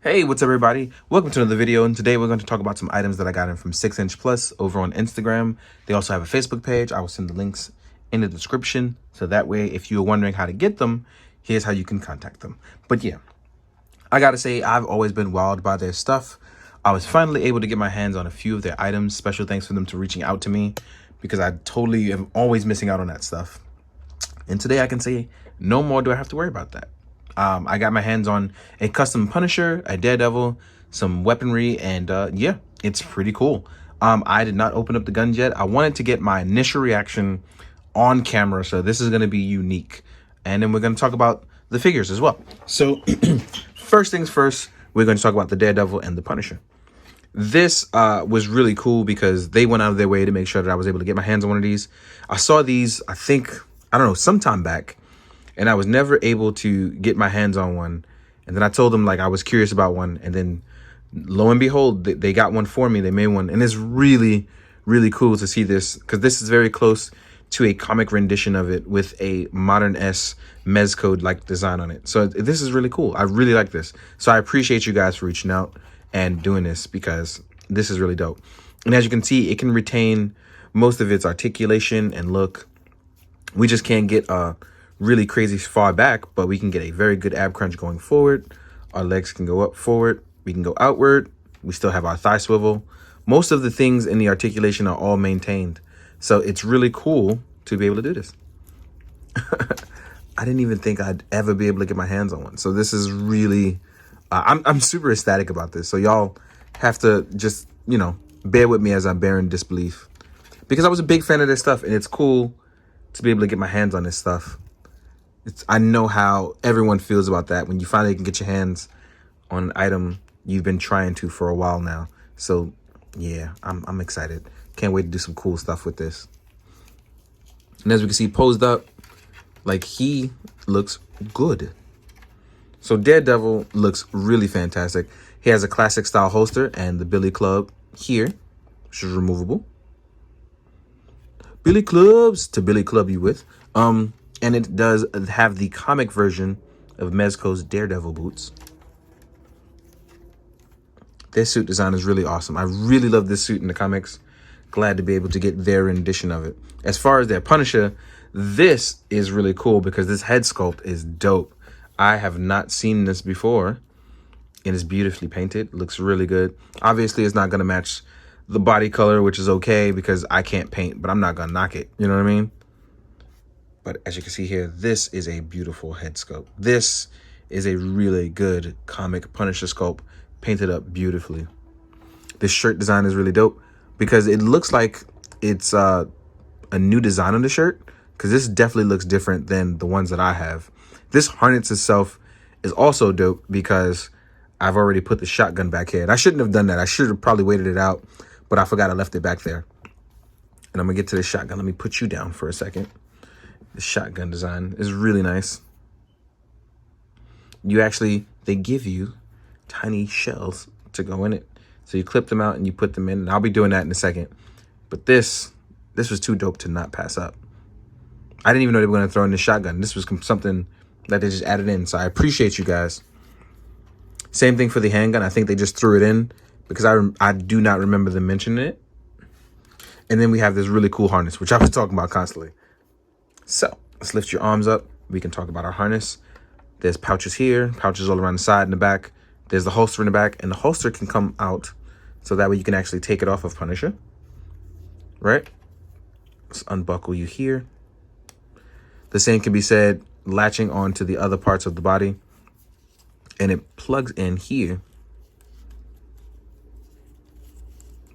Hey, what's up everybody? Welcome to another video, and today we're going to talk about some items that I got in from 6inch Plus over on Instagram. They also have a Facebook page. I will send the links in the description, so that way if you're wondering how to get them, here's how you can contact them. But yeah, I gotta say, I've always been wowed by their stuff. I was finally able to get my hands on a few of their items. Special thanks for them to reaching out to me, because I totally am always missing out on that stuff. And today I can say no more do I have to worry about that. I got my hands on a custom Punisher, a Daredevil, some weaponry, and yeah, it's pretty cool. I did not open up the guns yet. I wanted to get my initial reaction on camera, so this is going to be unique. And then we're going to talk about the figures as well. So first things first, we're going to talk about the Daredevil and the Punisher. This was really cool because they went out of their way to make sure that I was able to get my hands on one of these. I saw these, I don't know, sometime back, and I was never able to get my hands on one. And then I told them, like, I was curious about one, and then lo and behold, they got one for me. They made one, and it's really, really cool to see this, because this is very close to a comic rendition of it with a modern-esque Mez code like design on it. So this is really cool. I really like this. So I appreciate you guys for reaching out and doing this, because this is really dope. And as you can see, it can retain most of its articulation and look. We just can't get really crazy far back, but we can get a very good ab crunch going forward. Our legs can go up forward. We can go outward. We still have our thigh swivel. Most of the things in the articulation are all maintained. So it's really cool to be able to do this. I didn't even think I'd ever be able to get my hands on one. So this is really, I'm super ecstatic about this. So y'all have to just, bear with me as I'm bearing disbelief, because I was a big fan of this stuff, and it's cool to be able to get my hands on this stuff. I know how everyone feels about that when you finally can get your hands on an item you've been trying to for a while now. So yeah, I'm excited. Can't wait to do some cool stuff with this. And as we can see, posed up, like, he looks good. So Daredevil looks really fantastic. He has a classic style holster and the Billy Club here, which is removable. Billy Clubs to Billy Club you with. And it does have the comic version of Mezco's Daredevil boots. This suit design is really awesome. I really love this suit in the comics. Glad to be able to get their rendition of it. As far as their Punisher, this is really cool because this head sculpt is dope. I have not seen this before. It is beautifully painted. Looks really good. Obviously, it's not going to match the body color, which is okay because I can't paint, but I'm not going to knock it. You know what I mean? But as you can see here, this is a beautiful head sculpt. This is a really good comic Punisher sculpt, painted up beautifully. This shirt design is really dope because it looks like it's a new design on the shirt, because this definitely looks different than the ones that I have. This harness itself is also dope because I've already put the shotgun back here. And I shouldn't have done that. I should have probably waited it out, but I forgot I left it back there. And I'm going to get to the shotgun. Let me put you down for a second. The shotgun design is really nice. They give you tiny shells to go in it. So you clip them out and you put them in. And I'll be doing that in a second. But this was too dope to not pass up. I didn't even know they were going to throw in the shotgun. This was something that they just added in. So I appreciate you guys. Same thing for the handgun. I think they just threw it in because I do not remember them mentioning it. And then we have this really cool harness, which I was talking about constantly. So let's lift your arms up. We can talk about our harness. There's pouches here, pouches all around the side and the back. There's the holster in the back, and the holster can come out so that way you can actually take it off of Punisher. Right? Let's unbuckle you here. The same can be said latching onto the other parts of the body. And it plugs in here.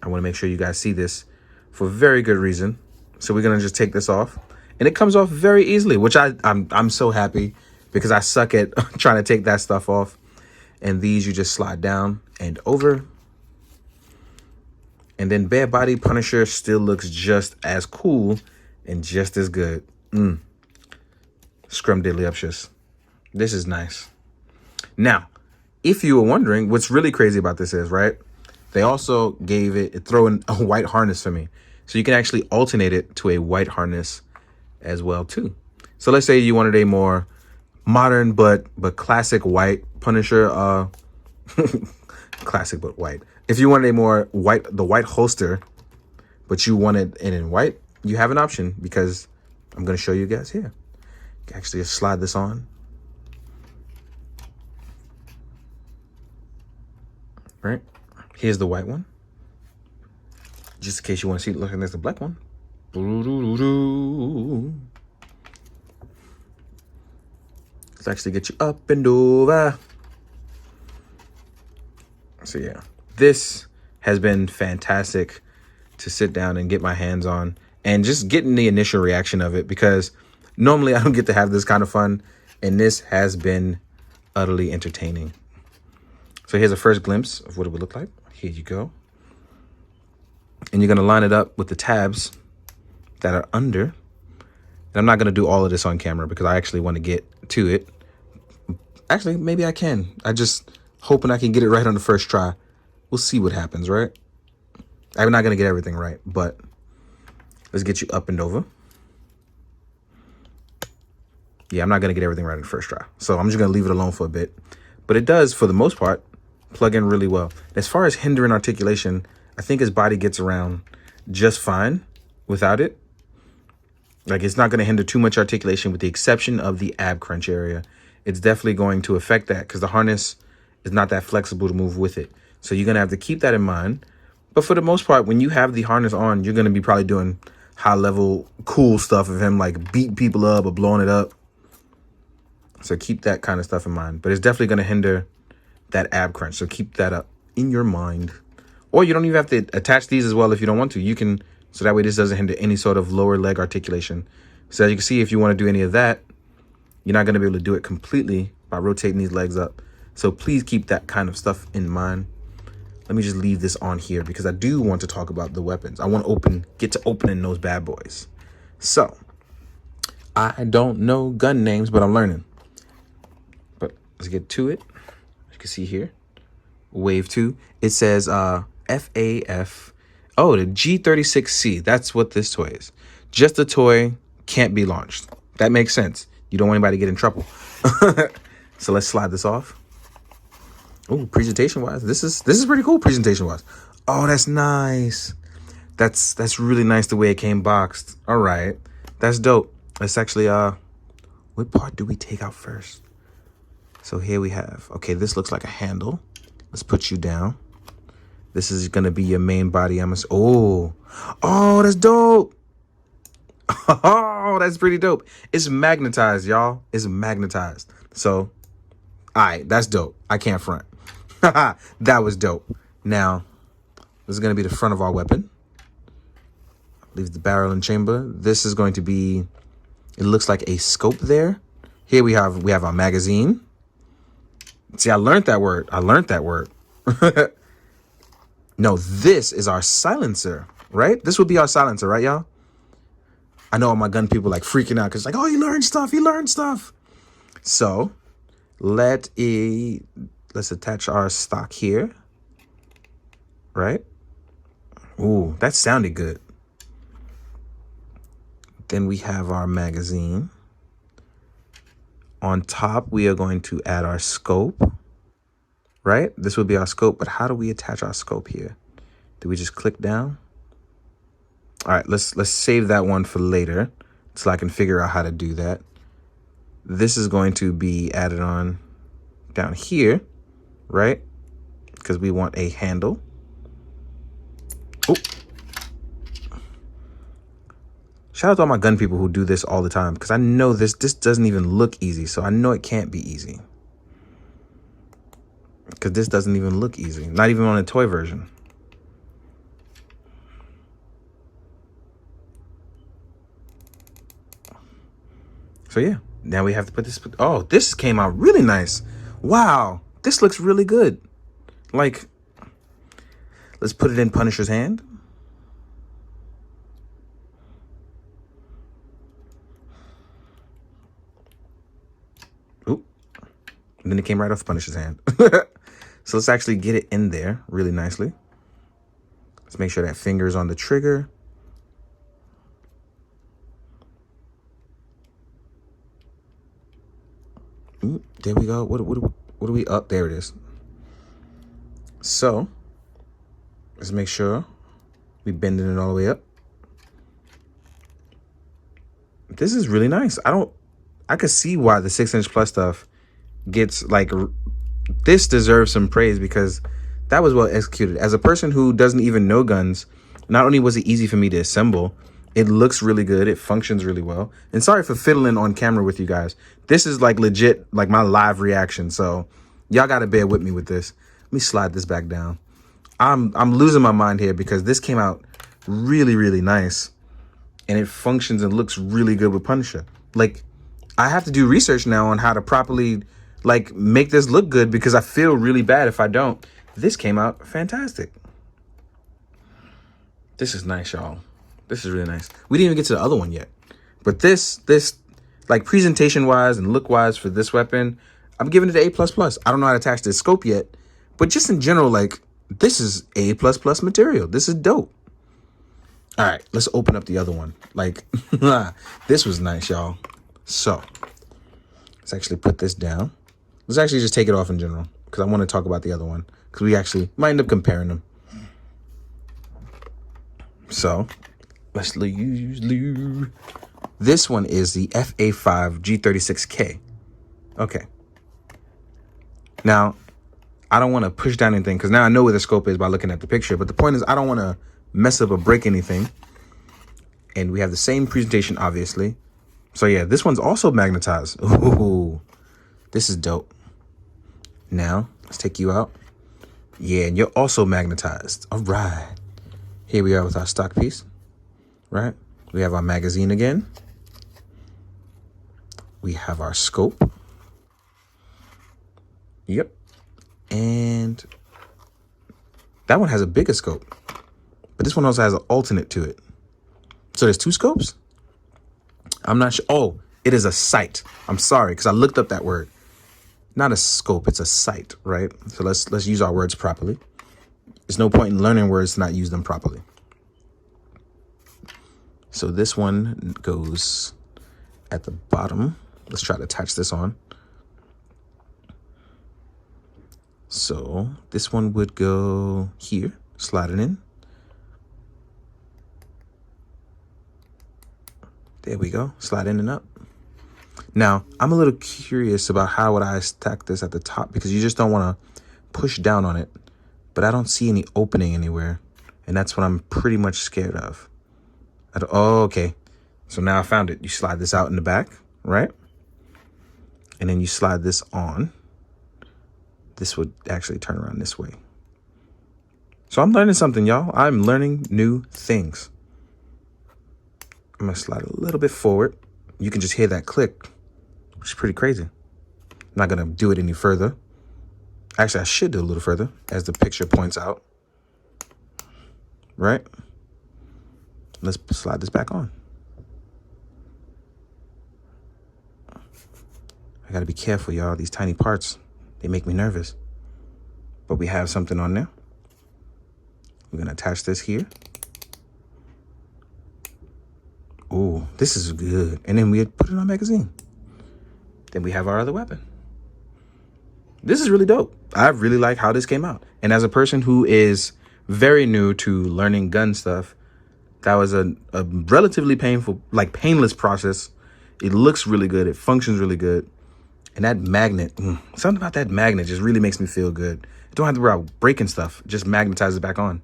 I want to make sure you guys see this for very good reason. So we're going to just take this off. And it comes off very easily, which I'm so happy, because I suck at trying to take that stuff off. And these you just slide down and over. And then bare body Punisher still looks just as cool and just as good. Scrumdiddlyuptious. This is nice. Now, if you were wondering, what's really crazy about this is, right, they also throw in a white harness for me. So you can actually alternate it to a white harness as well too. So let's say you wanted a more modern but classic white Punisher Classic but white. If you wanted a more white, the white holster, but you wanted it in white, you have an option because I'm going to show you guys here. You can actually just slide this on. Right? Here's the white one. Just in case you want to see it looking like the black one. Let's actually get you up and over. So yeah, this has been fantastic to sit down and get my hands on and just getting the initial reaction of it, because normally I don't get to have this kind of fun, and this has been utterly entertaining. So here's a first glimpse of what it would look like. Here you go. And you're going to line it up with the tabs that are under. And I'm not going to do all of this on camera because I actually want to get to it. Actually, maybe I can. I just hoping I can get it right on the first try. We'll see what happens, right? I'm not going to get everything right, but let's get you up and over. Yeah, I'm not going to get everything right on the first try. So I'm just going to leave it alone for a bit. But it does, for the most part, plug in really well. As far as hindering articulation, I think his body gets around just fine without it. Like, it's not going to hinder too much articulation with the exception of the ab crunch area. It's definitely going to affect that because the harness is not that flexible to move with it. So you're going to have to keep that in mind. But for the most part, when you have the harness on, you're going to be probably doing high level cool stuff of him, like beating people up or blowing it up. So keep that kind of stuff in mind. But it's definitely going to hinder that ab crunch. So keep that up in your mind. Or you don't even have to attach these as well if you don't want to. You can, so that way this doesn't hinder any sort of lower leg articulation. So as you can see, if you want to do any of that, you're not going to be able to do it completely by rotating these legs up. So please keep that kind of stuff in mind. Let me just leave this on here because I do want to talk about the weapons. I want to get to opening those bad boys. So I don't know gun names, but I'm learning. But let's get to it. As you can see here, Wave 2. It says FAF. Oh, the G36C. That's what this toy is. Just a toy, can't be launched. That makes sense. You don't want anybody to get in trouble. So let's slide this off. Oh, presentation wise, this is pretty cool. Presentation wise, oh, that's nice. That's really nice the way it came boxed. All right, that's dope. Let's actually what part do we take out first? So here we have, okay, this looks like a handle. Let's put you down. This is gonna be your main body. Oh, that's dope. Oh, that's pretty dope. It's magnetized, y'all. It's magnetized. So, all right, that's dope. I can't front. That was dope. Now, this is going to be the front of our weapon. Leave the barrel and chamber. This is going to be, it looks like a scope there. Here we have our magazine. See, I learned that word. No, this is our silencer, right? This would be our silencer, right, y'all? I know all my gun people like freaking out because like, oh, you learned stuff. So let's attach our stock here, right? Ooh, that sounded good. Then we have our magazine. On top, we are going to add our scope, right? This would be our scope, but how do we attach our scope here? Do we just click down? All right, let's save that one for later so I can figure out how to do that. This is going to be added on down here, right? Because we want a handle. Oh. Shout out to all my gun people who do this all the time because I know this doesn't even look easy. So I know it can't be easy. Because this doesn't even look easy. Not even on a toy version. So yeah, now we have to put this. Oh, this came out really nice. Wow, this looks really good. Like, let's put it in Punisher's hand. Oop. And then it came right off Punisher's hand. So let's actually get it in there really nicely. Let's make sure that finger's on the trigger. Ooh, there we go. What do we up? There it is. So let's make sure we bending it all the way up. This is really nice. I could see why the 6" Plus stuff gets like, this deserves some praise because that was well executed. As a person who doesn't even know guns, not only was it easy for me to assemble, it looks really good. It functions really well. And sorry for fiddling on camera with you guys. This is like legit, like my live reaction. So y'all got to bear with me with this. Let me slide this back down. I'm losing my mind here because this came out really, really nice. And it functions and looks really good with Punisher. Like, I have to do research now on how to properly, like, make this look good because I feel really bad if I don't. This came out fantastic. This is nice, y'all. This is really nice. We didn't even get to the other one yet. But this, like, presentation-wise and look-wise for this weapon, I'm giving it an A++. I don't know how to attach this scope yet. But just in general, like, this is A++ material. This is dope. All right, let's open up the other one. Like, this was nice, y'all. So, let's actually put this down. Let's actually just take it off in general because I want to talk about the other one because we actually might end up comparing them. So, let's use this one is the FA5 G36K. Okay. Now, I don't want to push down anything because now I know where the scope is by looking at the picture. But the point is, I don't want to mess up or break anything. And we have the same presentation, obviously. So yeah, this one's also magnetized. Ooh, this is dope. Now, let's take you out. Yeah, and you're also magnetized. All right. Here we are with our stock piece, right? We have our magazine again. We have our scope. Yep. And that one has a bigger scope. But this one also has an alternate to it. So there's two scopes? I'm not sure. Oh, it is a sight. I'm sorry, because I looked up that word. Not a scope, it's a sight, right? So let's use our words properly. There's no point in learning words to not use them properly. So this one goes at the bottom. Let's try to attach this on. So this one would go here, slide it in. There we go, slide in and up. Now, I'm a little curious about how would I stack this at the top because you just don't want to push down on it, but I don't see any opening anywhere. And that's what I'm pretty much scared of. Oh, okay. So now I found it. You slide this out in the back, right? And then you slide this on. This would actually turn around this way. So I'm learning something, y'all. I'm learning new things. I'm going to slide a little bit forward. You can just hear that click, which is pretty crazy. I'm not going to do it any further. Actually, I should do a little further, as the picture points out. Right? Let's slide this back on. I got to be careful, y'all. These tiny parts, they make me nervous. But we have something on there. We're going to attach this here. Ooh, this is good. And then we had put it on a magazine. Then we have our other weapon. This is really dope. I really like how this came out. And as a person who is very new to learning gun stuff, that was a relatively painless process. It looks really good. It functions really good. And that magnet, something about that magnet just really makes me feel good. I don't have to worry about breaking stuff. Just magnetize it back on.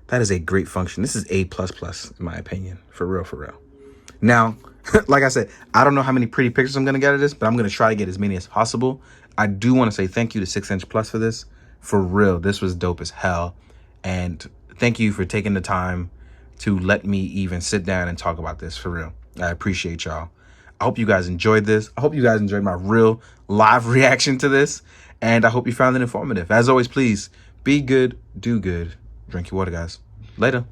That is a great function. This is A++, in my opinion. For real, for real. Now, like I said, I don't know how many pretty pictures I'm going to get of this, but I'm going to try to get as many as possible. I do want to say thank you to 6" Plus for this. For real, this was dope as hell. And thank you for taking the time to let me even sit down and talk about this, for real. I appreciate y'all. I hope you guys enjoyed this. I hope you guys enjoyed my real live reaction to this. And I hope you found it informative. As always, please be good, do good. Drink your water, guys. Later.